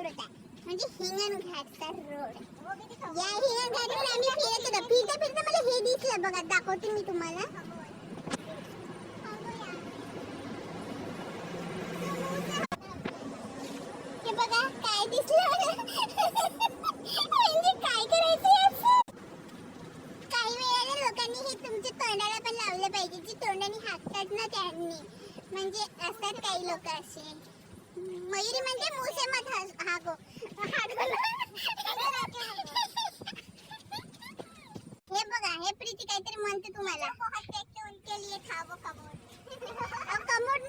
होता म्हणजे हिंगणघाटचा रोड. या हिंगणघाटवर आम्ही फिरत होतो. फिरता फिरता मला हे दिसलं बघा, दाखवते मी तुम्हाला. हे बघा काय दिसलं. म्हणजे काय करायचं याचं? काही वेळेला लोकांनी हे तुमच्या तोंडाला पण लावलं पाहिजे, जी तोंडाने हाकतात ना त्यांनी. म्हणजे असतात काही लोक असे. मयुरी म्हणजे मुसे मत हागो. हे बघा, हे प्रीती काहीतरी म्हणते तुम्हाला. कमोड